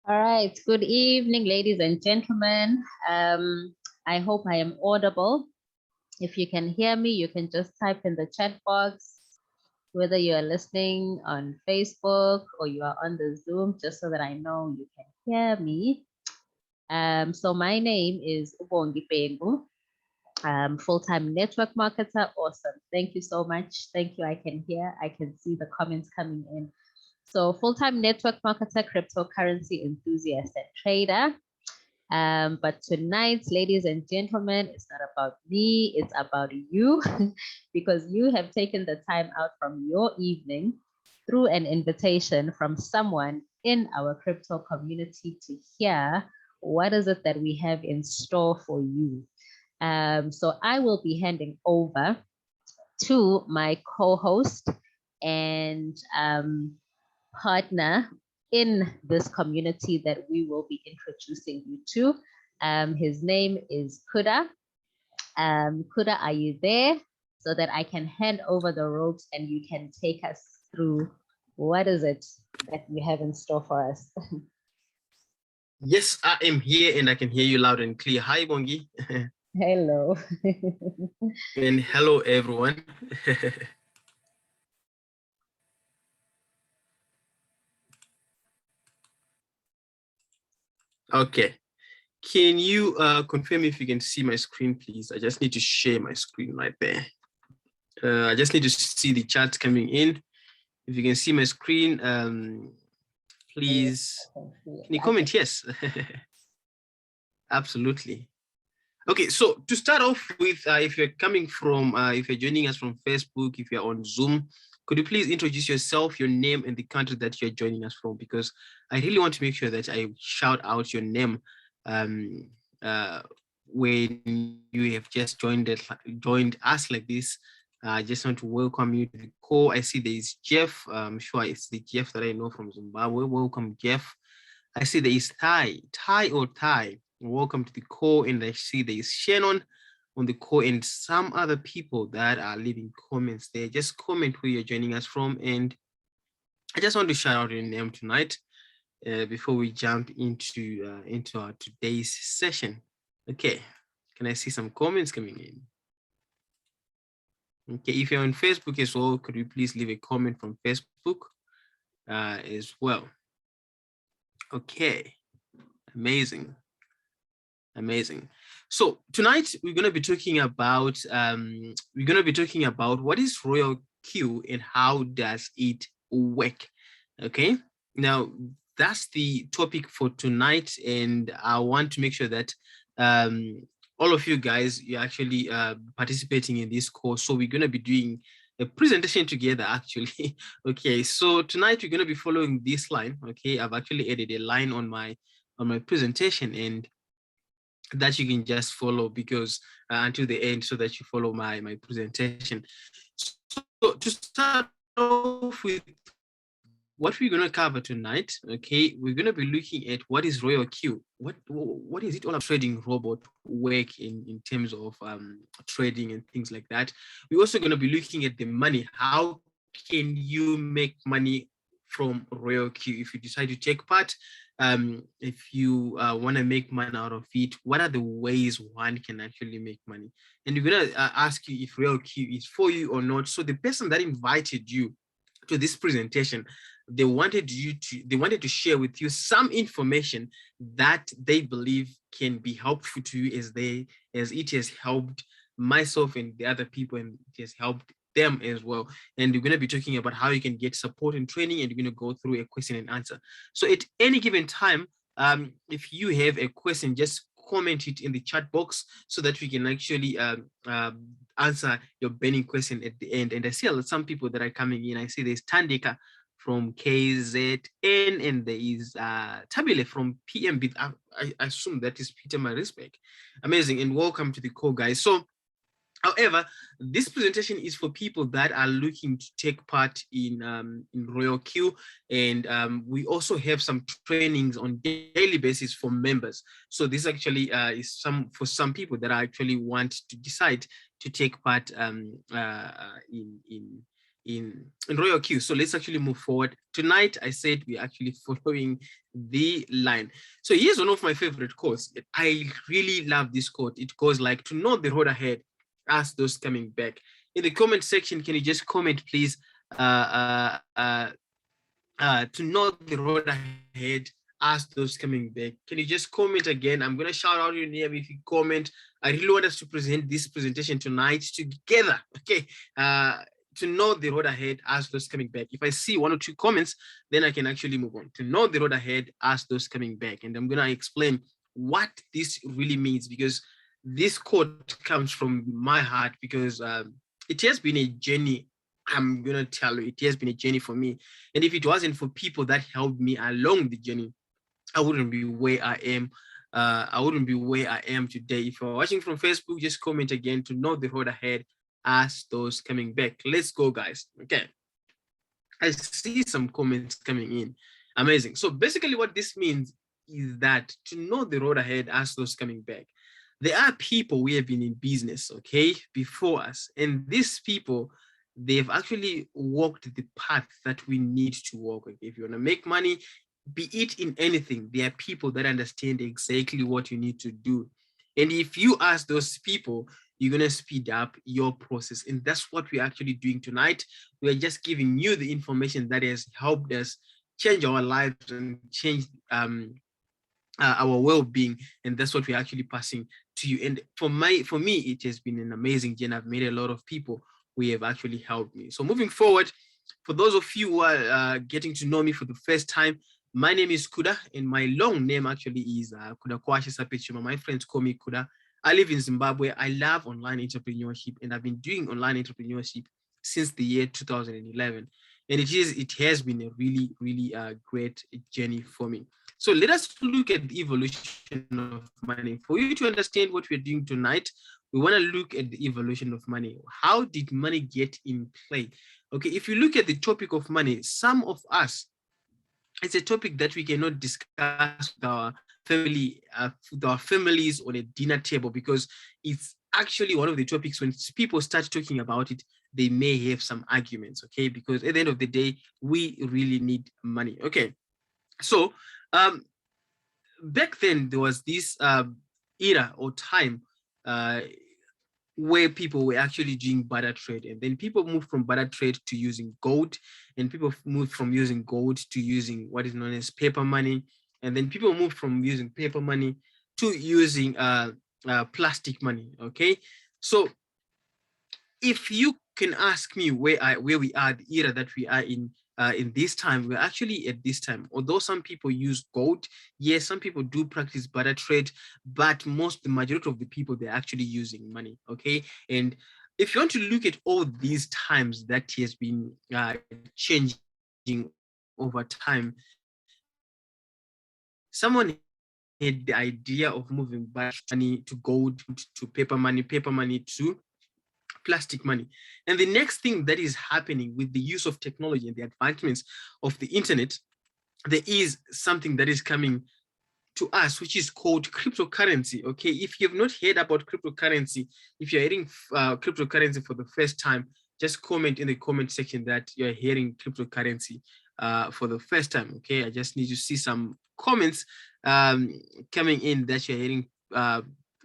All right. Good evening, ladies and gentlemen. I hope I am audible. If you can hear me, you can just type in the chat box, whether you are listening on Facebook or you are on the Zoom, just so that I know you can hear me. So my name is Ubongi Pengu, full-time network marketer. Awesome. Thank you so much. Thank you. I can see the comments coming in. So full-time network marketer, cryptocurrency enthusiast and trader. But tonight, ladies and gentlemen, it's not about me, it's about you, because you have taken the time out from your evening through an invitation from someone in our crypto community to hear what is it that we have in store for you. So I will be handing over to my co-host and partner in this community that we will be introducing you to. His name is Kuda. Kuda, are you there? So that I can hand over the ropes and you can take us through what is it that you have in store for us. Yes, I am here and I can hear you loud and clear. Hi, Bongi. Hello. And hello, everyone. Okay. Can you confirm if you can see my screen, please? I just need to share my screen right there. I just need to see the chat coming in. If you can see my screen, please, can you comment? Yes. Absolutely. Okay, so to start off with, if you're coming from, if you're joining us from Facebook, if you're on Zoom, could you please introduce yourself, your name, and the country that you're joining us from? Because I really want to make sure that I shout out your name when you have just joined us like this. I just want to welcome you to the call. I see there is Jeff. I'm sure it's the Jeff that I know from Zimbabwe. Welcome, Jeff. I see there is Ty. Welcome to the call. And I see there is Shannon on the call and some other people that are leaving comments there. Just comment where you're joining us from. And I just want to shout out your name tonight before we jump into our today's session. Okay, can I see some comments coming in? Okay, if you're on Facebook as well, could you please leave a comment from Facebook as well? Okay, amazing. So tonight we're going to be talking about what is Royal Q and how does it work. Okay, now that's the topic for tonight, and I want to make sure that all of you guys, you're actually participating in this course. So we're going to be doing a presentation together actually. Okay, so tonight we're going to be following this line. Okay, I've actually added a line on my presentation, and that you can just follow because until the end, so that you follow my presentation. So to start off with what we're going to cover tonight, okay, we're going to be looking at what is Royal Q. What is it all about? Trading robot work in terms of trading and things like that. We're also going to be looking at the money. How can you make money from Royal Q if you decide to take part? If you want to make money out of it, what are the ways one can actually make money? And we're going to ask you if Royal Q is for you or not. So the person that invited you to this presentation, they wanted to share with you some information that they believe can be helpful to you as it has helped myself and the other people, and it has helped them as well. And we're going to be talking about how you can get support and training, and we're going to go through a question and answer. So at any given time, if you have a question, just comment it in the chat box so that we can actually answer your burning question at the end. And I see some people that are coming in. I see there's Tandika from KZN, and there is Tabile from PMB. I assume that is Peter Marisbeck. Amazing, and welcome to the call, guys. So however, this presentation is for people that are looking to take part in Royal Q, and we also have some trainings on daily basis for members. So this actually is for some people that actually want to decide to take part in in royal queue. So let's actually move forward. Tonight, I said we're actually following the line. So here's one of my favorite quotes. I really love this quote. It goes like, to know the road ahead, ask those coming back. In the comment section, can you just comment, please? To know the road ahead, ask those coming back. Can you just comment again? I'm going to shout out your name if you comment. I really want us to present this presentation tonight together. Okay. To know the road ahead, ask those coming back. If I see one or two comments, then I can actually move on. To know the road ahead, ask those coming back. And I'm going to explain what this really means, because this quote comes from my heart, because it has been a journey. I'm going to tell you, it has been a journey for me. And if it wasn't for people that helped me along the journey, I wouldn't be where I am. I wouldn't be where I am today. If you're watching from Facebook, just comment again. To know the road ahead, ask those coming back. Let's go, guys. Okay. I see some comments coming in. Amazing. So basically what this means is that to know the road ahead, ask those coming back. There are people we have been in business, okay, before us. And these people, they've actually walked the path that we need to walk. Okay? If you want to make money, be it in anything, there are people that understand exactly what you need to do. And if you ask those people, you're going to speed up your process. And that's what we're actually doing tonight. We're just giving you the information that has helped us change our lives and change our well-being, and that's what we're actually passing to you. And for me, it has been an amazing journey. I've met a lot of people who have actually helped me. So moving forward, for those of you who are getting to know me for the first time, my name is Kuda, and my long name actually is Kuda Kwashi Sapechuma. My friends call me Kuda. I live in Zimbabwe. I love online entrepreneurship, and I've been doing online entrepreneurship since the year 2011. And it has been a really great journey for me. So let us look at the evolution of money. For you to understand what we're doing tonight, we want to look at the evolution of money. How did money get in play? Okay, if you look at the topic of money, some of us, it's a topic that we cannot discuss with our families on a dinner table, because it's actually one of the topics when people start talking about it, they may have some arguments. Okay, because at the end of the day, we really need money. Okay, so um, back then there was this era or time uh, where people were actually doing barter trade, and then people moved from barter trade to using gold, and people moved from using gold to using what is known as paper money, and then people moved from using paper money to using plastic money. Okay, so if you can ask me where we are, the era that we are in this time, we're actually at this time. Although some people use gold, yes, some people do practice barter trade, but the majority of the people, they're actually using money. Okay, and if you want to look at all these times that has been changing over time, someone had the idea of moving back money to gold, to paper money to plastic money. And the next thing that is happening with the use of technology and the advancements of the internet, there is something that is coming to us, which is called cryptocurrency. Okay, if you have not heard about cryptocurrency, if you're hearing cryptocurrency for the first time, just comment in the comment section that you're hearing cryptocurrency for the first time. Okay, I just need to see some comments coming in that you're hearing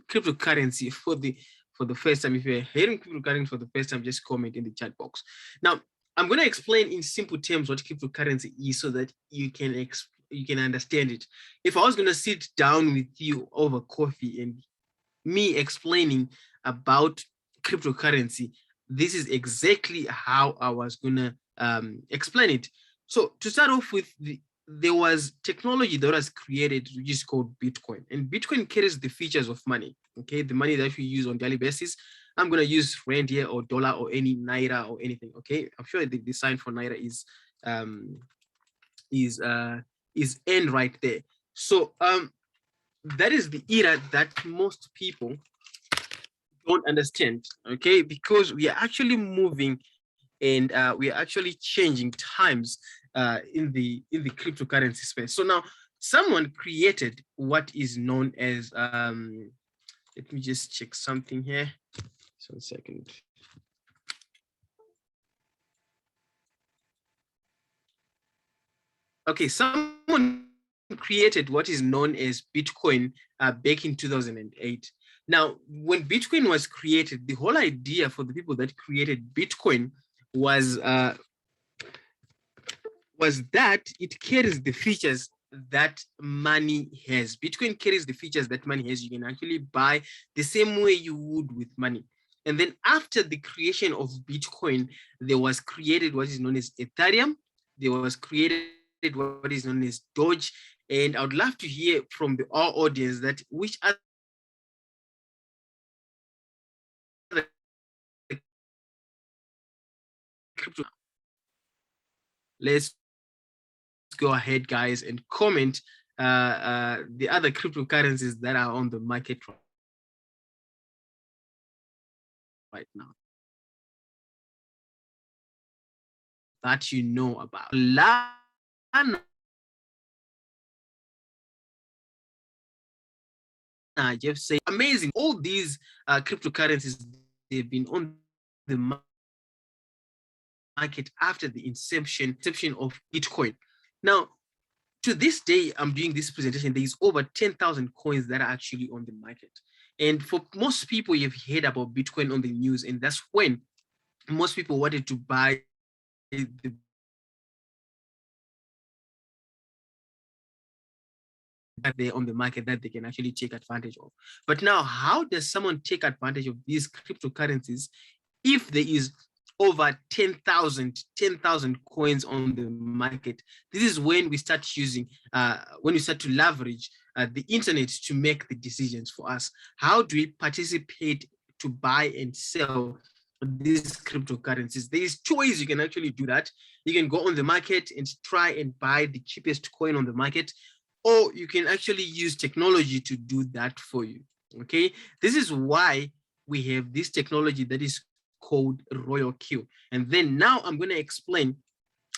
cryptocurrency for the first time. If you're hearing cryptocurrency for the first time, just comment in the chat box. Now, I'm going to explain in simple terms what cryptocurrency is, so that you can understand it. If I was going to sit down with you over coffee and me explaining about cryptocurrency, this is exactly how I was going to explain it. So to start off with, there was technology that was created, which is called Bitcoin. And Bitcoin carries the features of money, okay? The money that we use on daily basis. I'm going to use rand here, or dollar, or any naira, or anything, okay? I'm sure the sign for naira um, is N right there. So that is the era that most people don't understand, okay? Because we are actually moving, and we are actually changing times in the cryptocurrency space. So now someone created what is known as let me just check something here. So a second. Okay, someone created what is known as Bitcoin back in 2008. Now, when Bitcoin was created, the whole idea for the people that created Bitcoin was that it carries the features that money has. Bitcoin carries the features that money has. You can actually buy the same way you would with money. And then after the creation of Bitcoin, there was created what is known as Ethereum. There was created what is known as Doge. And I would love to hear from our audience that which other crypto. Let's go ahead, guys, and comment the other cryptocurrencies that are on the market right now that you know about. Lana, Jeff say amazing. All these cryptocurrencies, they've been on the market after the inception of Bitcoin. Now, to this day, I'm doing this presentation. There is over 10,000 coins that are actually on the market. And for most people, you've heard about Bitcoin on the news, and that's when most people wanted to buy the that they're on the market that they can actually take advantage of. But now, how does someone take advantage of these cryptocurrencies if there is over 10,000 coins on the market? This is when we start using, when we start to leverage the internet to make the decisions for us. How do we participate to buy and sell these cryptocurrencies? There is two ways you can actually do that. You can go on the market and try and buy the cheapest coin on the market, or you can actually use technology to do that for you. Okay, this is why we have this technology that is called Royal Q. And then now I'm going to explain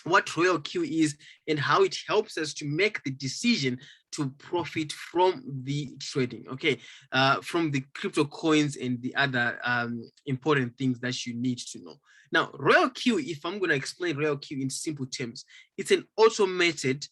what Royal Q is and how it helps us to make the decision to profit from the trading, okay, from the crypto coins and the other important things that you need to know. Now, Royal Q, if I'm going to explain Royal Q in simple terms, it's an automated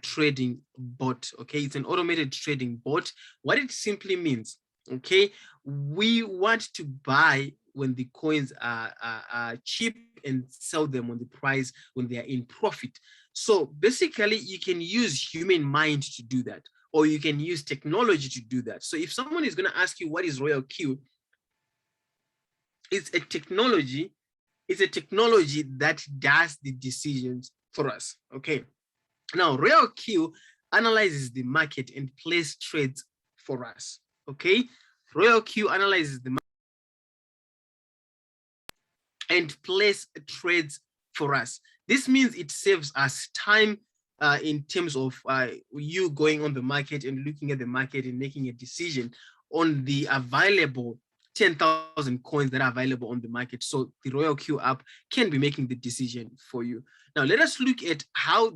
trading bot, okay? It's an automated trading bot. What it simply means, okay, we want to buy when the coins are cheap and sell them on the price when they are in profit. So basically, you can use human mind to do that, or you can use technology to do that. So if someone is going to ask you what is Royal Q, it's a technology that does the decisions for us, okay? Now, Royal Q analyzes the market and places trades for us, okay? Royal Q analyzes the market and place trades for us. This means it saves us time in terms of you going on the market and looking at the market and making a decision on the available 10,000 coins that are available on the market. So the Royal Q app can be making the decision for you. Now let us look at how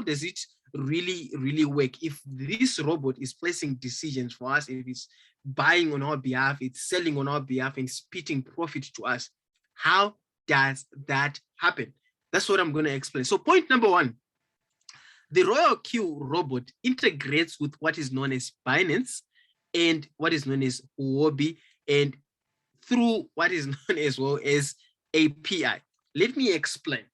does it really work. If this robot is placing decisions for us, if it's buying on our behalf, it's selling on our behalf and spitting profit to us, how does that happen? That's what I'm going to explain. So point number one, the Royal Q robot integrates with what is known as Binance and what is known as Huobi, and through what is known as well as API. Let me explain.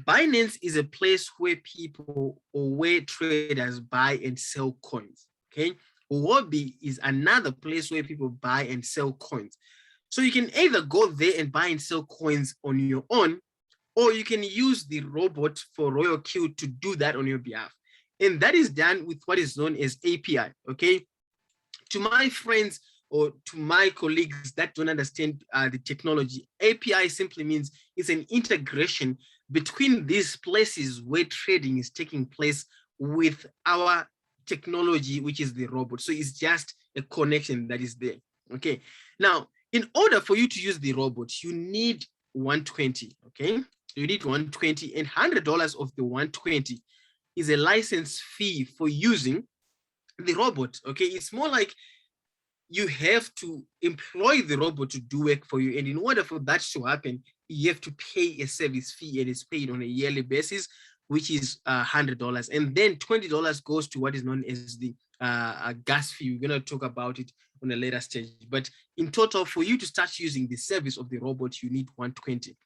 Binance is a place where people or where traders buy and sell coins. Okay. Huobi is another place where people buy and sell coins. So you can either go there and buy and sell coins on your own, or you can use the robot for Royal Q to do that on your behalf. And that is done with what is known as API, okay? To my friends or to my colleagues that don't understand the technology, API simply means it's an integration between these places where trading is taking place with our technology, which is the robot. So it's just a connection that is there, okay? Now, in order for you to use the robot, you need 120, okay? You need 120, and $100 of the 120 is a license fee for using the robot, okay? It's more like you have to employ the robot to do work for you. And in order for that to happen, you have to pay a service fee, and it's paid on a yearly basis. which is $100, and then $20 goes to what is known as the gas fee. We're going to talk about it on a later stage, but in total, for you to start using the service of the robot, you need 120.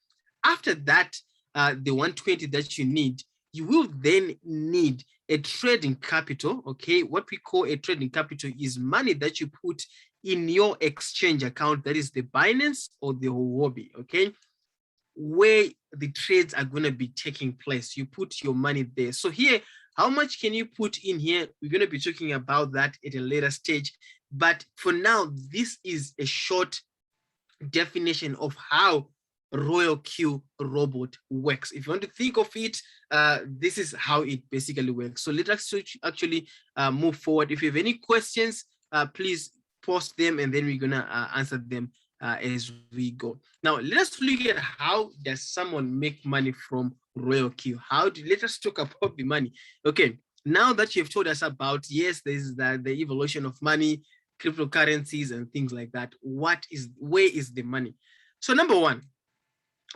After that, the 120 that you need, you will then need a trading capital. Okay, what we call a trading capital is money that you put in your exchange account, that is the Binance or the Huobi, okay, where the trades are going to be taking place. You put your money there. So here, how much can you put in here? We're going to be talking about that at a later stage. But for now, this is a short definition of how Royal Q robot works. If you want to think of it, this is how it basically works. So let us actually move forward. If you have any questions, please post them, and then we're gonna answer them as we go. Now let us look at how does someone make money from Royal Q. Let us talk about the money. Okay, now that you've told us about, yes, there's the evolution of money, cryptocurrencies and things like that, where is the money? So number one,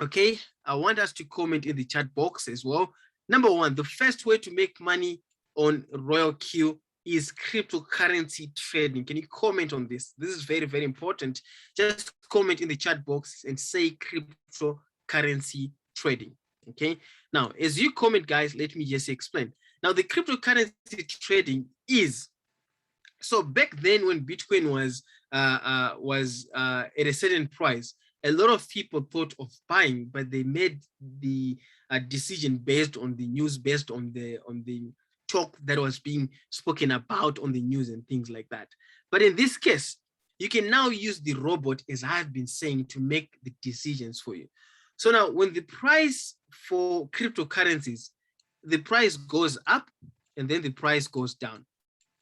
okay, I want us to comment in the chat box as well. Number one, the first way to make money on Royal Q is cryptocurrency trading. Can you comment on this? This is very, very important. Just comment in the chat box and say cryptocurrency trading. Okay, now as you comment, guys, let me just explain. Now the cryptocurrency trading is, so back then when Bitcoin was at a certain price, a lot of people thought of buying, but they made the decision based on the news, based on the talk that was being spoken about on the news and things like that. But in this case, you can now use the robot, as I've been saying, to make the decisions for you. So now when the price for cryptocurrencies, the price goes up and then the price goes down.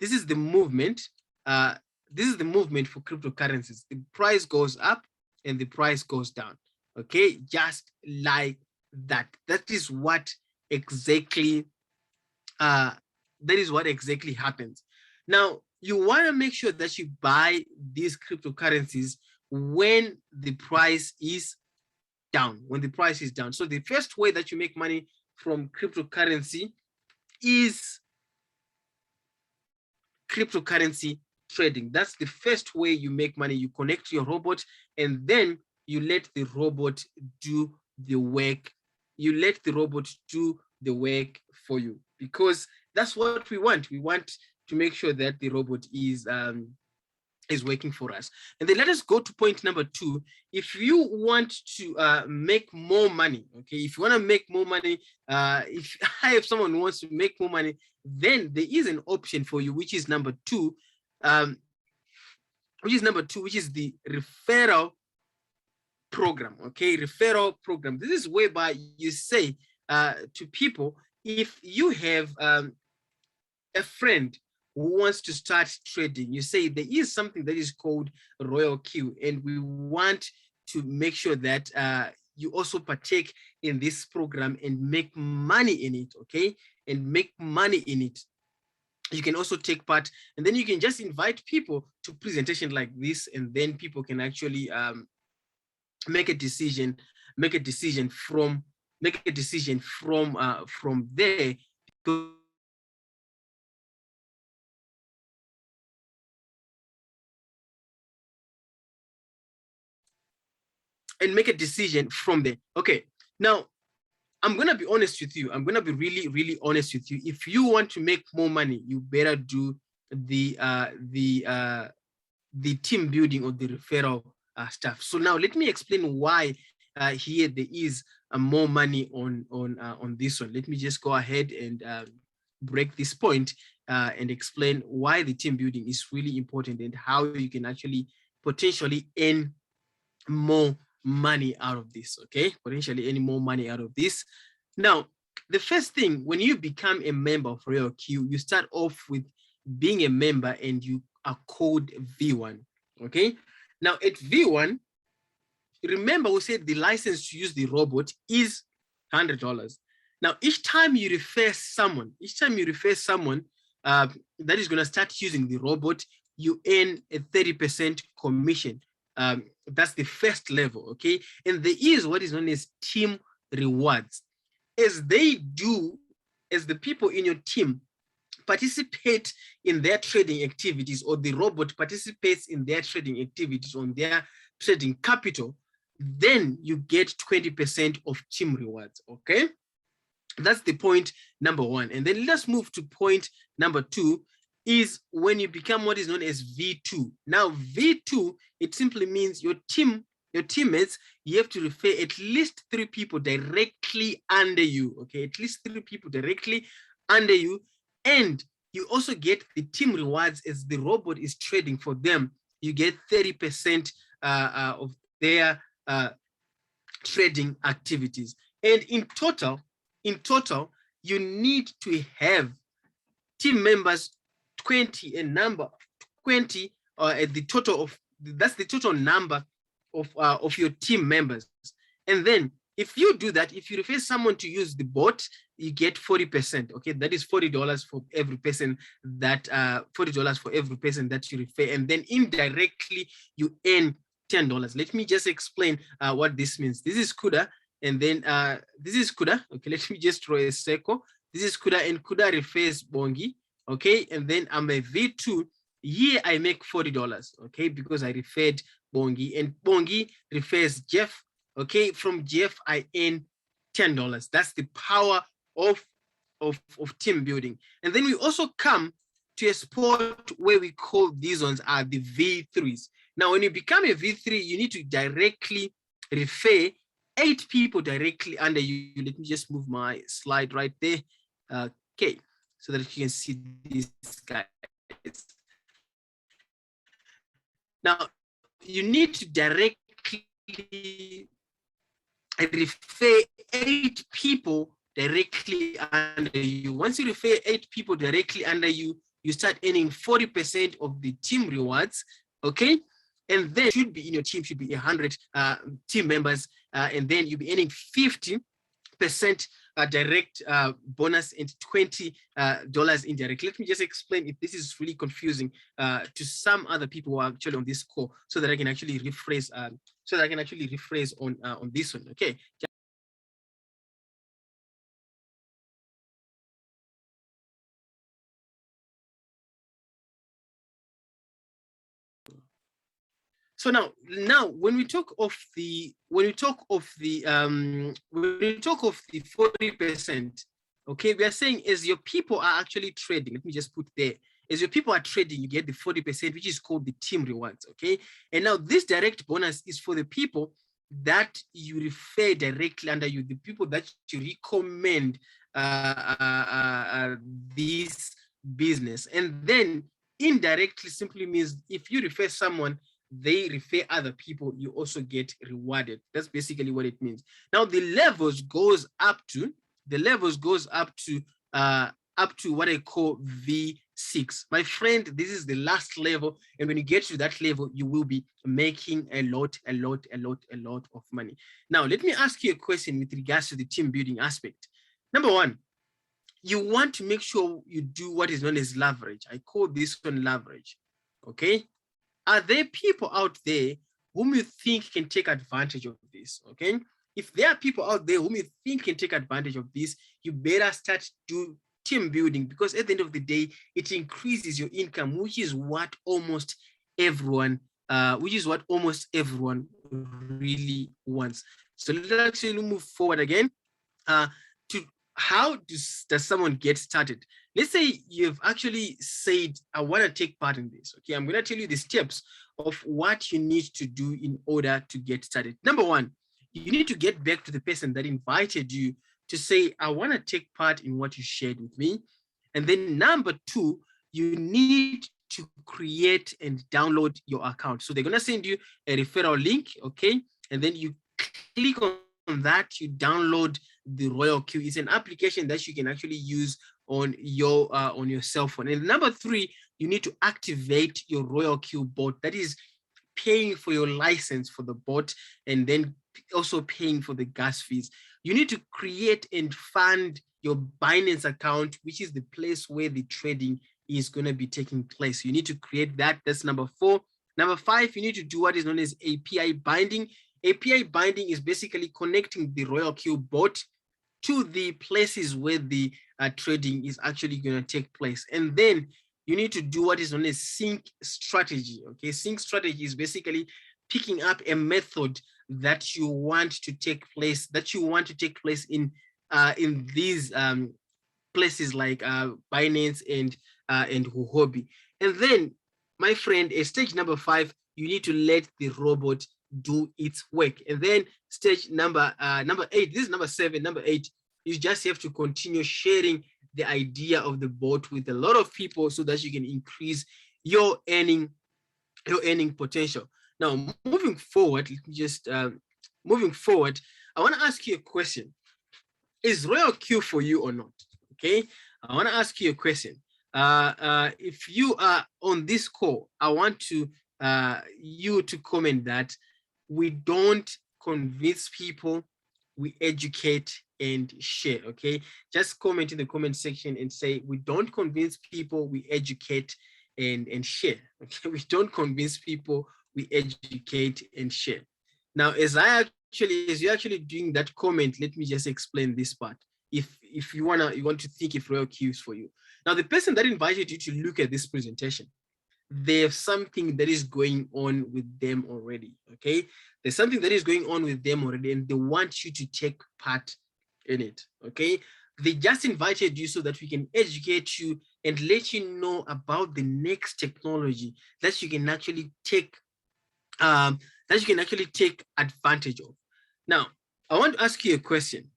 This is the movement. This is the movement for cryptocurrencies. The price goes up and the price goes down. Okay, just like that. That is what exactly happens. Now, you want to make sure that you buy these cryptocurrencies when the price is down. When the price is down. So the first way that you make money from cryptocurrency is cryptocurrency trading. That's the first way you make money. You connect your robot and then you let the robot do the work. You let the robot do the work for you, because that's what we want. We want to make sure that the robot is working for us. And then let us go to point number two. If you want to make more money, okay, if you want to make more money, if someone wants to make more money, then there is an option for you, which is number two, which is the referral program. Okay, referral program. This is whereby you say to people, if you have a friend who wants to start trading, you say there is something that is called Royal Q, and we want to make sure that you also partake in this program and make money in it, okay? And make money in it. You can also take part, and then you can just invite people to presentation like this, and then people can actually make a decision from there. And make a decision from there. Okay, now I'm gonna be honest with you. I'm gonna be really, really honest with you. If you want to make more money, you better do the team building or the referral stuff. So now let me explain why here there is more money on this one. Let me just go ahead and break this point and explain why the team building is really important and how you can actually potentially earn more money out of this. Okay, potentially any more money out of this. Now, the first thing, when you become a member of Royal Q, you start off with being a member and you are called V1. Okay, now at V1, remember we said the license to use the robot is $100. Now, each time you refer someone that is going to start using the robot, you earn a 30% commission. That's the first level, okay? And there is what is known as team rewards. As they do as the people in your team participate in their trading activities, or the robot participates in their trading activities on their trading capital, then you get 20% of team rewards. Okay, that's the point number one. And then let's move to point number two, is when you become what is known as V2. Now, V2, it simply means your teammates, you have to refer at least 3 people directly under you. Okay, at least 3 people directly under you. And you also get the team rewards as the robot is trading for them. You get 30% of their trading activities. And in total, you need to have team members 20, a number 20, at the total of, that's the total number of your team members. And then if you do that, if you refer someone to use the bot, you get 40%. Okay, that is $40 for every person that $40 for every person that you refer, and then indirectly you earn $10. Let me just explain what this means. This is Kuda, and then this is Kuda. Okay, let me just draw a circle. This is Kuda, and Kuda refers Bongi. Okay, and then I'm a V2. Here I make $40. Okay, because I referred Bongi, and Bongi refers Jeff. Okay, from Jeff I earn $10. That's the power of team building. And then we also come to a spot where we call these ones are the V3s. Now, when you become a V3, you need to directly refer 8 people directly under you. Let me just move my slide right there. Okay, so that you can see these guys. Now, you need to directly refer 8 people directly under you. Once you refer 8 people directly under you, you start earning 40% of the team rewards. Okay, and then should be in your team should be 100 team members, and then you'll be earning 50% direct bonus and $20 indirect. Let me just explain if this is really confusing to some other people who are actually on this call, so that I can actually rephrase. On this one. Okay. So now when we talk of the 40%, okay, we are saying as your people are actually trading, let me just put there, as your people are trading, you get the 40%, which is called the team rewards. Okay, and now this direct bonus is for the people that you refer directly under you, the people that you recommend this business. And then indirectly simply means if you refer someone, they refer other people, you also get rewarded. That's basically what it means. Now the levels goes up to what I call V6. My friend, this is the last level, and when you get to that level, you will be making a lot of money. Now let me ask you a question with regards to the team building aspect. Number one, you want to make sure you do what is known as leverage. I call this one leverage. Okay, are there people out there whom you think can take advantage of this? Okay, if there are people out there whom you think can take advantage of this, you better start do team building, because at the end of the day, it increases your income, which is what almost everyone really wants. So let's actually move forward again to how does someone get started? Let's say you've actually said, I want to take part in this. Okay, I'm going to tell you the steps of what you need to do in order to get started. Number one, you need to get back to the person that invited you to say, I want to take part in what you shared with me. And then number two, you need to create and download your account. So they're going to send you a referral link, okay? And then you click on that, you download the Royal Queue. It's an application that you can actually use on your cell phone. And number three, you need to activate your Royal Queue bot. That is paying for your license for the bot, and then also paying for the gas fees. You need to create and fund your Binance account, which is the place where the trading is going to be taking place. You need to create that. That's number four. Number five, you need to do what is known as API binding. API binding is basically connecting the Royal Queue bot to the places where the trading is actually going to take place. And then you need to do what is known as sync strategy. Okay, sync strategy is basically picking up a method that you want to take place, in these places like Binance and Huobi. And then, my friend, stage number 5, you need to let the robot do its work. And then stage number 8, this is number 7, number 8, you just have to continue sharing the idea of the bot with a lot of people so that you can increase your earning potential. Now, moving forward, I want to ask you a question. Is Royal Q for you or not? Okay, I want to ask you a question. If you are on this call, I want you to comment that we don't convince people, we educate and share. Okay, just comment in the comment section and say we don't convince people, we educate and share. Okay, we don't convince people, we educate and share. Now, as you're actually doing that comment, let me just explain this part. If you want to think if Royal Q is for you. Now, the person that invited you to look at this presentation, there's something that is going on with them already. Okay, there's something that is going on with them already, and they want you to take part in it. Okay, they just invited you so that we can educate you and let you know about the next technology that you can actually take advantage of. Now, I want to ask you a question.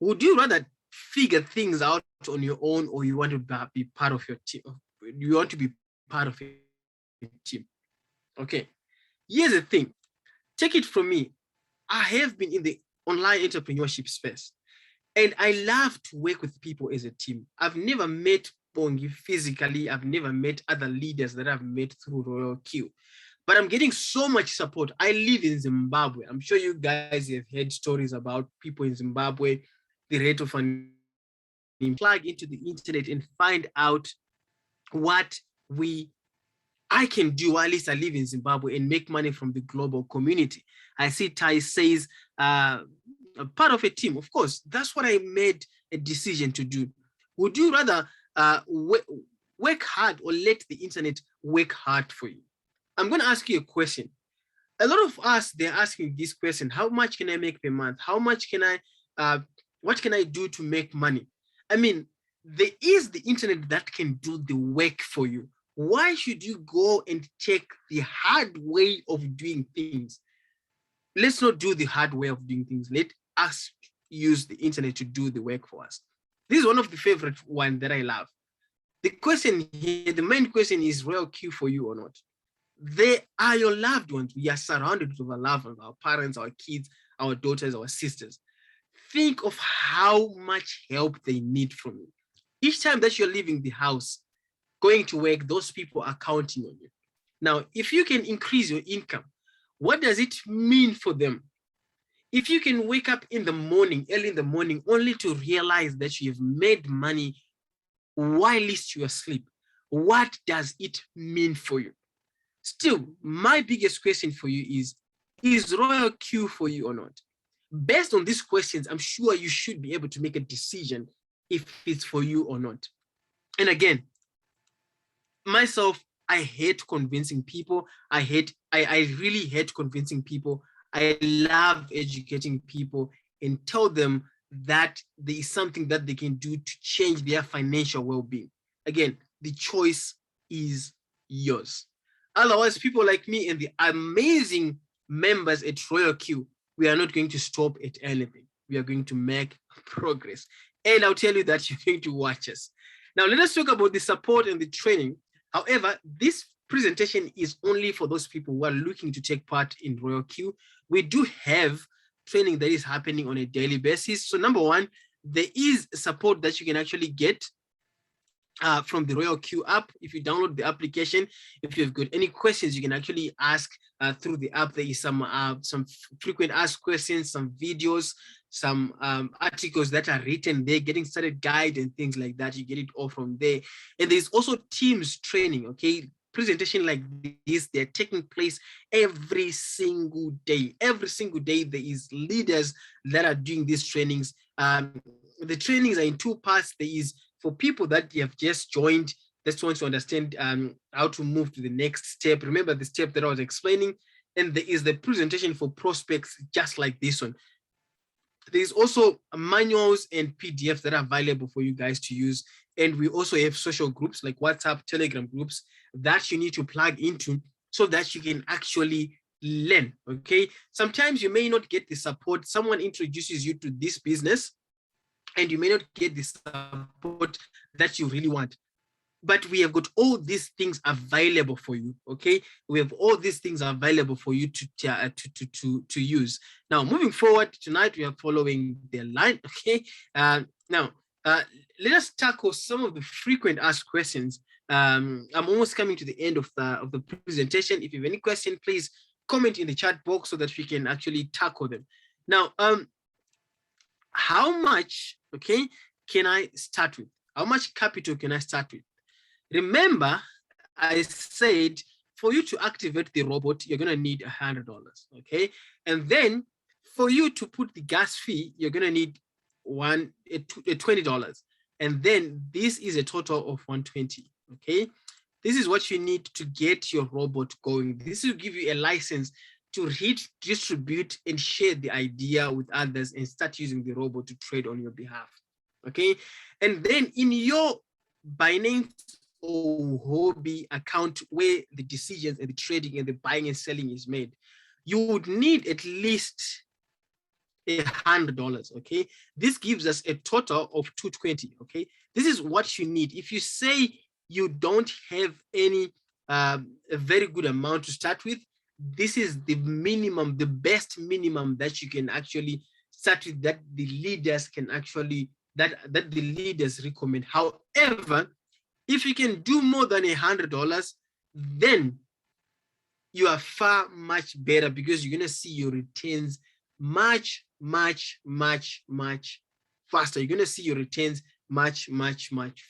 Would you rather figure things out on your own, or you want to be part of your team? You want to be part of a team? Okay. Here's the thing. Take it from me. I have been in the online entrepreneurship space, and I love to work with people as a team. I've never met Bongi physically. I've never met other leaders that I've met through Royal Q, but I'm getting so much support. I live in Zimbabwe. I'm sure you guys have heard stories about people in Zimbabwe, the rate of unemployment. Plug into the internet and find out what we I can do while at least I live in Zimbabwe and make money from the global community. I see Ty says a part of a team. Of course, that's what I made a decision to do. Would you rather work hard or let the internet work hard for you? I'm going to ask you a question. A lot of us, they're asking this question: how much can I make per month? How much can what can I do to make money? I mean, there is the internet that can do the work for you. Why should you go and take the hard way of doing things? Let's not do the hard way of doing things. Let us use the internet to do the work for us. This is one of the favorite ones that I love. The question here, the main question is Royal Q for you or not? They are your loved ones. We are surrounded with our loved ones, our parents, our kids, our daughters, our sisters. Think of how much help they need from you. Each time that you're leaving the house, going to work, those people are counting on you. Now, if you can increase your income, what does it mean for them? If you can wake up in the morning, early in the morning, only to realize that you have made money while you are asleep, what does it mean for you? Still, my biggest question for you is Royal Q for you or not? Based on these questions, I'm sure you should be able to make a decision if it's for you or not. And again, myself, I hate convincing people. I really hate convincing people. I love educating people and tell them that there is something that they can do to change their financial well-being. Again, the choice is yours. Otherwise, people like me and the amazing members at Royal Q, we are not going to stop at anything. We are going to make progress. And I'll tell you that you're going to watch us. Now, let us talk about the support and the training. However, this presentation is only for those people who are looking to take part in Royal Q. We do have training that is happening on a daily basis. So number one, there is support that you can actually get from the Royal Q app. If you download the application, if you've got any questions, you can actually ask through the app. There is some frequent asked questions, some videos, some articles that are written there, getting started guide and things like that. You get it all from there. And there's also Teams training, okay? presentation like this, they're taking place every single day. Every single day, there is leaders that are doing these trainings. The trainings are in two parts. There is for people that have just joined, that want to understand how to move to the next step. Remember the step that I was explaining, and there is the presentation for prospects, just like this one. There's also manuals and PDFs that are available for you guys to use. And we also have social groups like WhatsApp, Telegram groups that you need to plug into so that you can actually learn. Okay. Sometimes you may not get the support. Someone introduces you to this business and you may not get the support that you really want. But we have got all these things available for you. Okay, we have all these things available for you to use. Now, moving forward tonight, we are following the line. Okay, now let us tackle some of the frequent asked questions. I'm almost coming to the end of the presentation. If you have any question, please comment in the chat box so that we can actually tackle them. Now, how much, okay, can I start with? How much capital can I start with? Remember, I said for you to activate the robot, you're going to need $100, okay? And then for you to put the gas fee, you're going to need $20. And then this is a total of $120, okay? This is what you need to get your robot going. This will give you a license to read, distribute, and share the idea with others and start using the robot to trade on your behalf, okay? And then in your Binance or hobby account where the decisions and the trading and the buying and selling is made, you would need at least $100. Okay, this gives us a total of $220. Okay, this is what you need. If you say you don't have any a very good amount to start with, this is the minimum, the best minimum that you can actually start with, that the leaders can actually that the leaders recommend. However, if you can do more than $100, then you are far much better, because you're going to see your returns much faster. You're going to see your returns much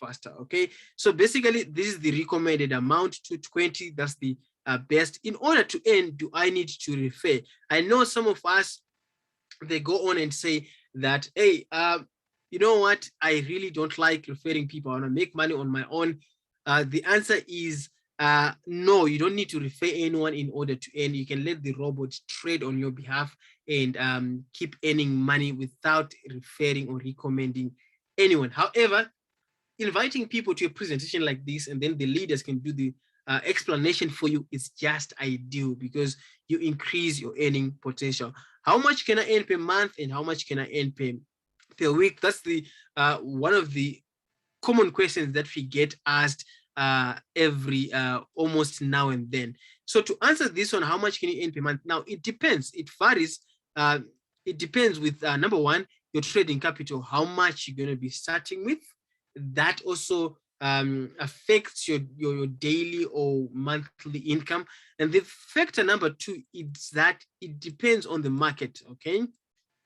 faster. Okay, so basically this is the recommended amount, 220. That's the best. In order to earn, do I need to refer? I know some of us, they go on and say that, hey, you know what, I really don't like referring people. I want to make money on my own. The answer is no, you don't need to refer anyone in order to earn. You can let the robot trade on your behalf and keep earning money without referring or recommending anyone. However, inviting people to a presentation like this, and then the leaders can do the explanation for you, is just ideal, because you increase your earning potential. How much can I earn per month and how much can I earn per week? That's the one of the common questions that we get asked every almost now and then. So to answer this one, how much can you earn per month? Now, it depends. It varies. It depends with number one, your trading capital, how much you're going to be starting with. That also affects your daily or monthly income. And the factor number two is that it depends on the market. Okay,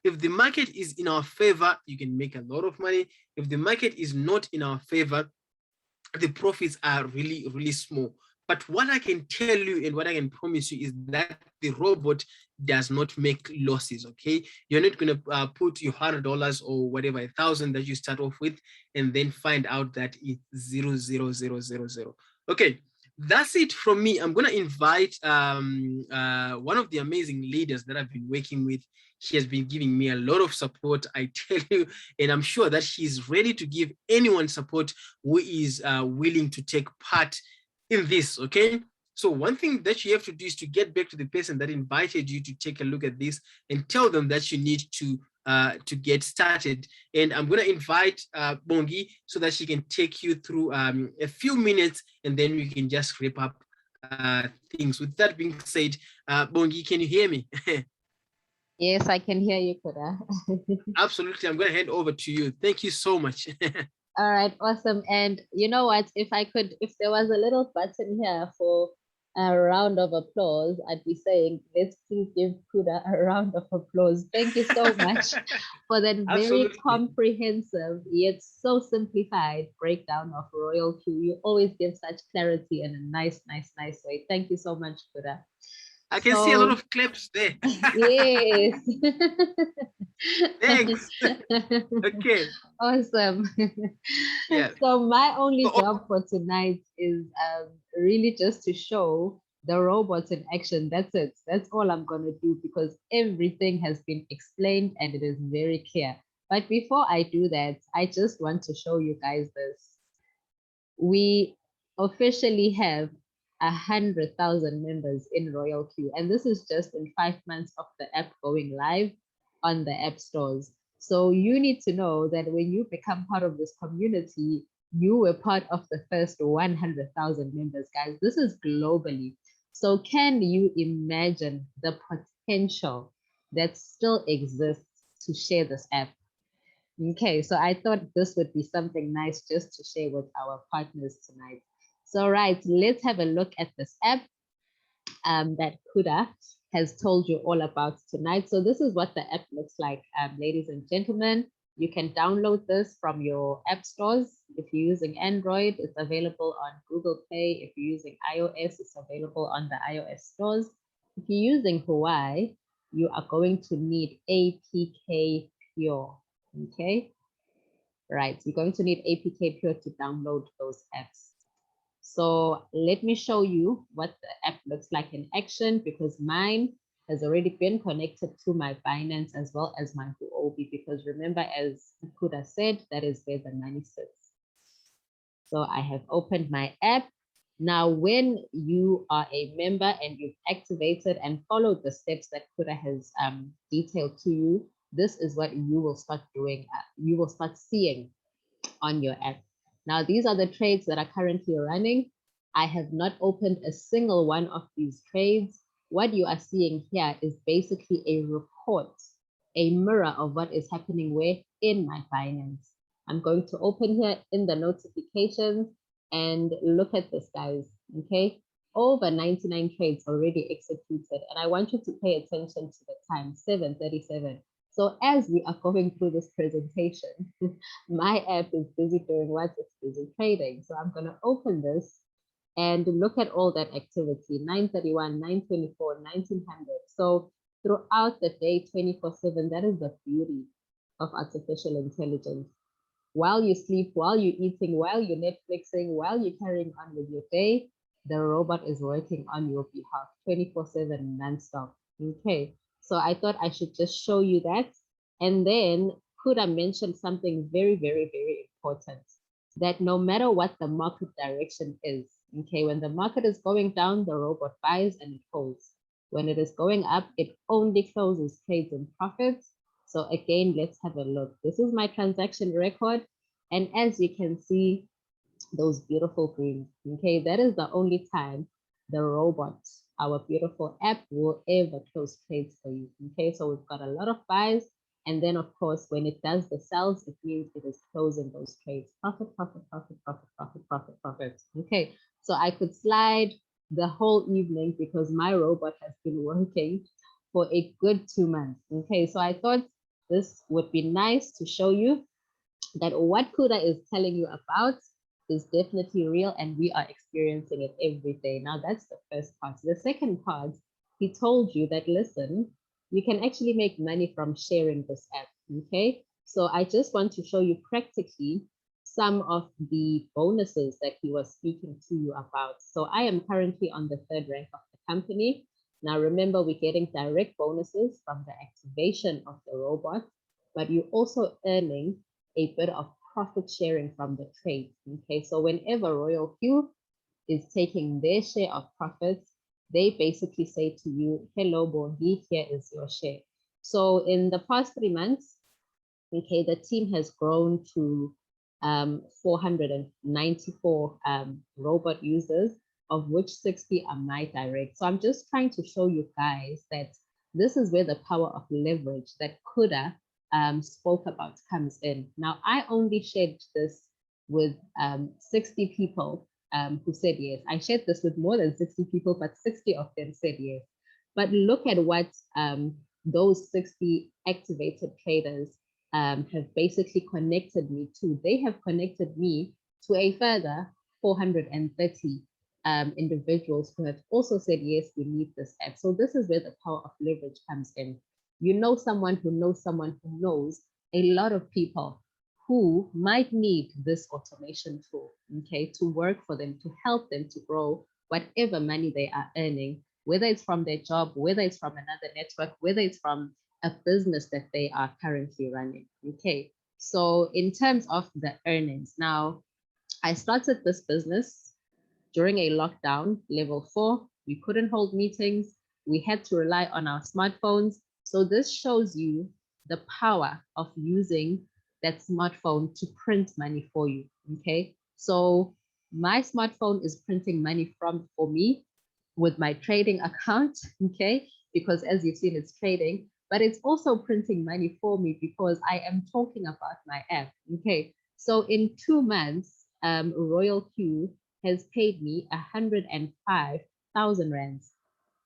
if the market is in our favor, you can make a lot of money. If the market is not in our favor, the profits are really small. But what I can tell you and what I can promise you is that the robot does not make losses. Okay, you're not going to put your $100 or whatever, 1,000 that you start off with, and then find out that it's 0.00000. Okay, that's it from me. I'm going to invite one of the amazing leaders that I've been working with. She has been giving me a lot of support, I tell you, and I'm sure that she's ready to give anyone support who is willing to take part in this. Okay, so one thing that you have to do is to get back to the person that invited you to take a look at this and tell them that you need to get started. And I'm going to invite Bongi so that she can take you through a few minutes, and then we can just wrap up things. With that being said, Bongi, can you hear me? Yes, I can hear you, Kuda. Absolutely. I'm going to hand over to you. Thank you so much. All right, awesome. And you know what? If there was a little button here for a round of applause, I'd be saying, let's please give Kuda a round of applause. Thank you so much for that very Absolutely. comprehensive yet so simplified breakdown of Royal Q. You always give such clarity in a nice, nice, nice way. Thank you so much, Kuda. I can see a lot So, of clips there. yes. Thanks. Okay. Awesome. Yeah. So my only So, job for tonight is really just to show the robots in action. That's it. That's all I'm going to do because everything has been explained and it is very clear. But before I do that, I just want to show you guys this. We officially have 100,000 members in Royal Q, and this is just in 5 months of the app going live on the app stores. So you need to know that when you become part of this community, you were part of the first 100,000 members, guys. This is globally. So can you imagine the potential that still exists to share this app? Okay, so I thought this would be something nice just to share with our partners tonight. So, right, let's have a look at this app that Kuda has told you all about tonight. So, this is what the app looks like, ladies and gentlemen. You can download this from your app stores. If you're using Android, it's available on Google Play. If you're using iOS, it's available on the iOS stores. If you're using Hawaii, you are going to need APK Pure. Okay, right. You're going to need APK Pure to download those apps. So let me show you what the app looks like in action because mine has already been connected to my Binance as well as my Huobi because remember, as Kuda said, that is where the money sits. So I have opened my app. Now, when you are a member and you've activated and followed the steps that Kuda has detailed to you, this is what you will start doing. You will start seeing on your app. Now, these are the trades that are currently running. I have not opened a single one of these trades. What you are seeing here is basically a report, a mirror of what is happening where in my Binance. I'm going to open here in the notifications and look at this, guys. Okay, over 99 trades already executed, and I want you to pay attention to the time, 7:37. So as we are going through this presentation, my app is busy doing what? It's busy trading. So I'm going to open this and look at all that activity, 9:31, 9:24, 1900. So throughout the day, 24/7, that is the beauty of artificial intelligence. While you sleep, while you're eating, while you're Netflixing, while you're carrying on with your day, the robot is working on your behalf 24/7 nonstop. Okay, so I thought I should just show you that. And then Kuda mentioned something very, very, very important that no matter what the market direction is, okay, when the market is going down, the robot buys and it holds. When it is going up, it only closes trades and profits. So again, let's have a look. This is my transaction record. And as you can see, those beautiful greens, okay, that is the only time the robot, our beautiful app, will ever close trades for you. Okay, so we've got a lot of buys. And then of course, when it does the sells, it means it is closing those trades. Profit, profit, profit, profit, profit, profit, profit. Okay, so I could slide the whole evening because my robot has been working for a good 2 months. Okay, so I thought this would be nice to show you that what Kuda is telling you about is definitely real and we are experiencing it every day. Now, that's the first part. The second part, he told you that, listen, you can actually make money from sharing this app. Okay. So I just want to show you practically some of the bonuses that he was speaking to you about. So I am currently on the third rank of the company. Now, remember, we're getting direct bonuses from the activation of the robot, but you're also earning a bit of profit sharing from the trade. Okay, so whenever Royal Q is taking their share of profits, they basically say to you, hello, Bongi, here is your share. So in the past 3 months, okay, the team has grown to 494 robot users, of which 60 are my direct. So I'm just trying to show you guys that this is where the power of leverage that Kuda spoke about comes in. Now, I only shared this with 60 people who said yes. I shared this with more than 60 people, but 60 of them said yes. But look at what those 60 activated traders have basically connected me to. They have connected me to a further 430 individuals who have also said, yes, we need this app. So this is where the power of leverage comes in. You know someone who knows someone who knows a lot of people who might need this automation tool, okay, to work for them, to help them to grow whatever money they are earning, whether it's from their job, whether it's from another network, whether it's from a business that they are currently running, okay? So in terms of the earnings, now, I started this business during a lockdown, level 4. We couldn't hold meetings. We had to rely on our smartphones. So this shows you the power of using that smartphone to print money for you, okay? So my smartphone is printing money for me with my trading account, okay? Because as you've seen, it's trading, but it's also printing money for me because I am talking about my app, okay? So in 2 months, Royal Q has paid me 105,000 rands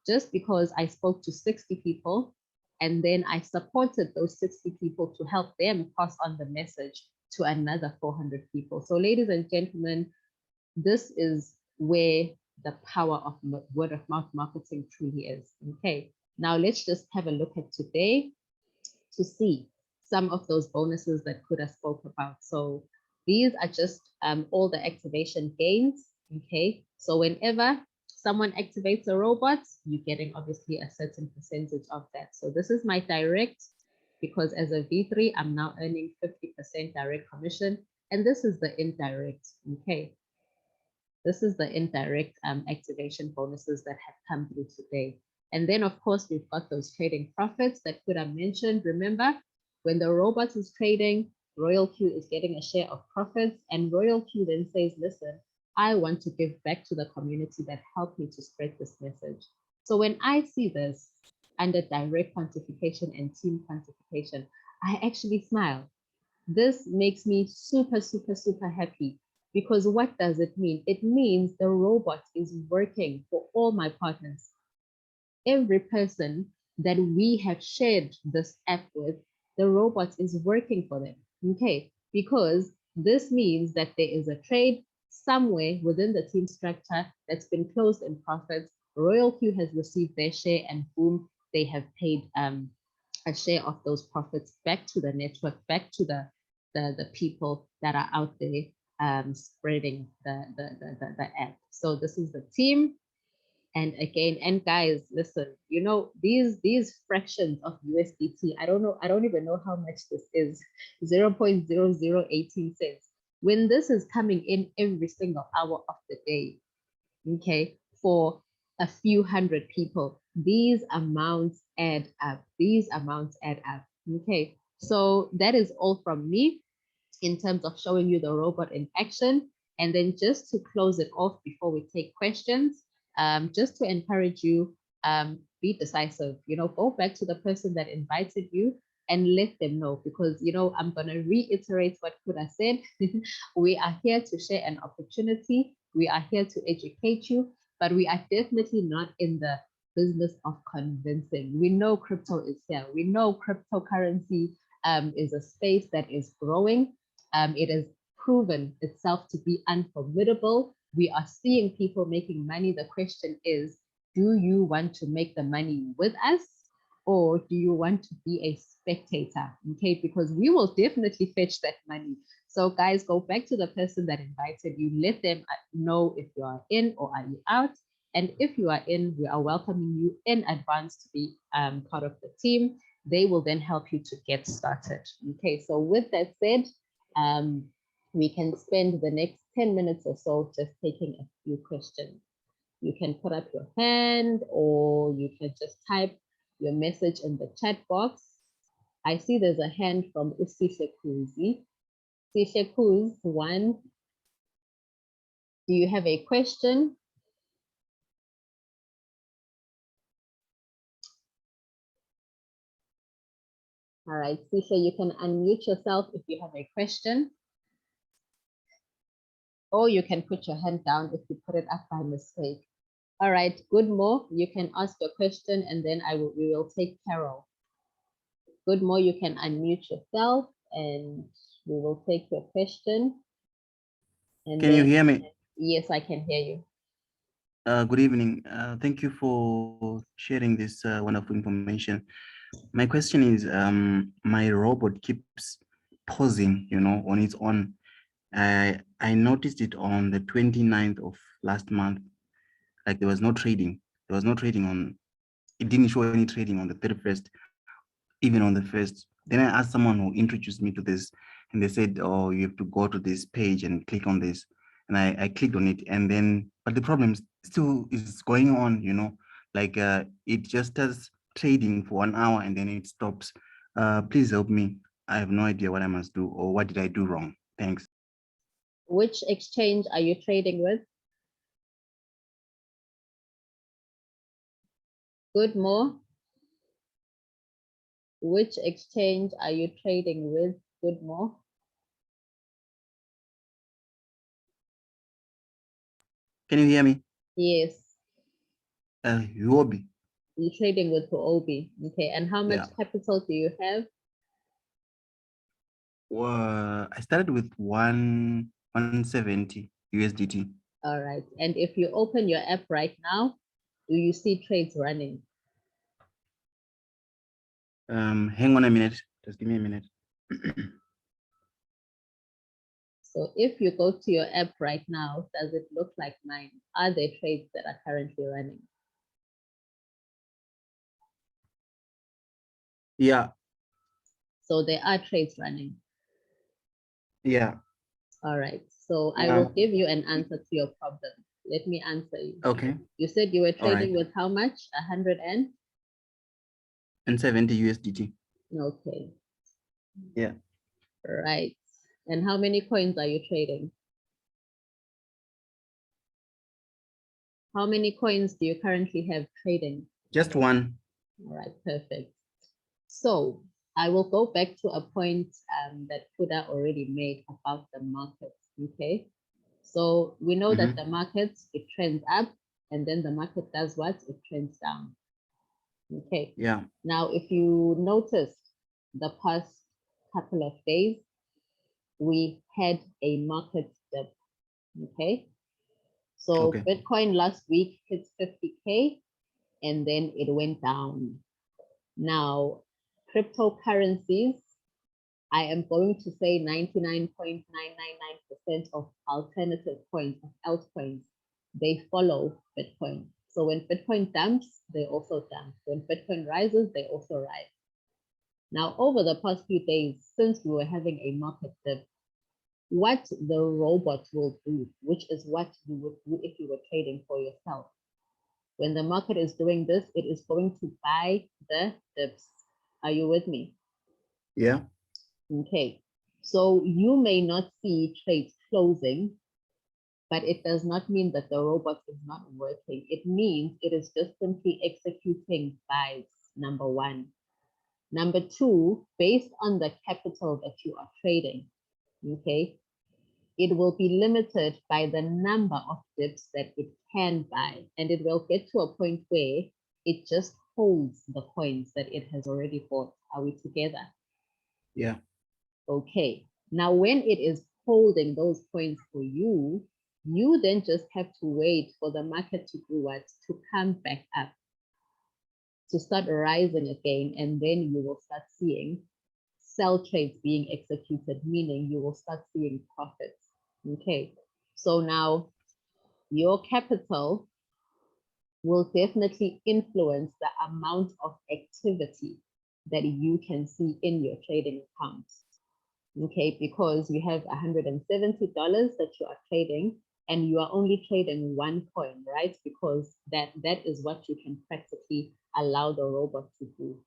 just because I spoke to 60 people and then I supported those 60 people to help them pass on the message to another 400 people. So ladies and gentlemen, this is where the power of word of mouth marketing truly is. Okay, now let's just have a look at today to see some of those bonuses that Kuda spoke about. So these are just all the activation gains. Okay, so whenever someone activates a robot, you're getting obviously a certain percentage of that. So this is my direct, because as a V3, I'm now earning 50% direct commission. And this is the indirect. Okay, this is the indirect activation bonuses that have come through today. And then, of course, we've got those trading profits that Kuda mentioned. Remember, when the robot is trading, Royal Q is getting a share of profits, and Royal Q then says, listen, I want to give back to the community that helped me to spread this message. So when I see this under direct quantification and team quantification, I actually smile. This makes me super, super, super happy, because what does it mean? It means the robot is working for all my partners. Every person that we have shared this app with, the robot is working for them, okay? Because this means that there is a trade somewhere within the team structure that's been closed in profits. Royal Q has received their share, and boom, they have paid a share of those profits back to the network, back to the people that are out there spreading the app. So this is the team. And again, and guys, listen, you know, these fractions of USDT, I don't even know how much this is, 0.0018 cents. When this is coming in every single hour of the day, okay, for a few hundred people, these amounts add up. These amounts add up, okay? So that is all from me in terms of showing you the robot in action. And then just to close it off before we take questions, just to encourage you, be decisive, you know, go back to the person that invited you and let them know, because, you know, I'm going to reiterate what Kuda said. We are here to share an opportunity. We are here to educate you, but we are definitely not in the business of convincing. We know crypto is here. We know cryptocurrency is a space that is growing. It has proven itself to be unformidable. We are seeing people making money. The question is, do you want to make the money with us, or do you want to be a spectator? Okay, because we will definitely fetch that money. So guys, go back to the person that invited you. Let them know if you are in or are you out. And if you are in, we are welcoming you in advance to be part of the team. They will then help you to get started. Okay, so with that said, we can spend the next 10 minutes or so just taking a few questions. You can put up your hand, or you can just type your message in the chat box. I see there's a hand from Usishekuzi. Usishekuz, one. Do you have a question? All right, Sisha, you can unmute yourself if you have a question. Or you can put your hand down if you put it up by mistake. All right, good Mo, you can ask your question and then we will take Carol. Good Mo, you can unmute yourself and we will take your question. And Can you hear me? Yes, I can hear you. Good evening. Thank you for sharing this wonderful information. My question is, my robot keeps pausing, on its own. I noticed it on the 29th of last month. Like there was no trading. There was no trading on, it didn't show any trading on the 31st, even on the first. Then I asked someone who introduced me to this, and they said, oh, you have to go to this page and click on this. And I clicked on it, and then, but the problem still is going on, like it just does trading for 1 hour and then it stops. Please help me. I have no idea what I must do, or what did I do wrong? Thanks. Which exchange are you trading with? Good Mo. Which exchange are you trading with? Good Mo. Can you hear me? Yes. Huobi. You're trading with Huobi. Okay. And how much capital do you have? I started with 170 USDT. All right. And if you open your app right now, do you see trades running? Hang on a minute. Just give me a minute. So if you go to your app right now, does it look like mine? Are there trades that are currently running? Yeah. So there are trades running. Yeah. All right. So I will give you an answer to your problem. Let me answer you. Okay. You said you were trading with how much? 170 USDT. Okay. Yeah. Right. And how many coins are you trading? How many coins do you currently have trading? Just one. All right, perfect. So I will go back to a point that Fuda already made about the market. Okay. So we know that the market, it trends up and then the market does what? It trends down. Okay. Yeah. Now, if you noticed the past couple of days, we had a market dip. Okay. So Bitcoin last week hit 50K and then it went down. Now, cryptocurrencies, I am going to say 99.999% of alternative coins, of altcoins, they follow Bitcoin. So when Bitcoin dumps, they also dump. When Bitcoin rises, they also rise. Now, over the past few days, since we were having a market dip, what the robot will do, which is what you would do if you were trading for yourself. When the market is doing this, it is going to buy the dips. Are you with me? Yeah. Okay. So you may not see trades closing, but it does not mean that the robot is not working. It means it is just simply executing buys, number one. Number two, based on the capital that you are trading, okay, it will be limited by the number of dips that it can buy. And it will get to a point where it just holds the coins that it has already bought. Are we together? Yeah. Okay. Now, when it is holding those coins for you, you then just have to wait for the market to do what? To come back up, to start rising again. And then you will start seeing sell trades being executed, meaning you will start seeing profits. Okay. So now your capital will definitely influence the amount of activity that you can see in your trading accounts. Okay, because you have $170 that you are trading and you are only trading one coin, right? Because that is what you can practically allow the robot to do.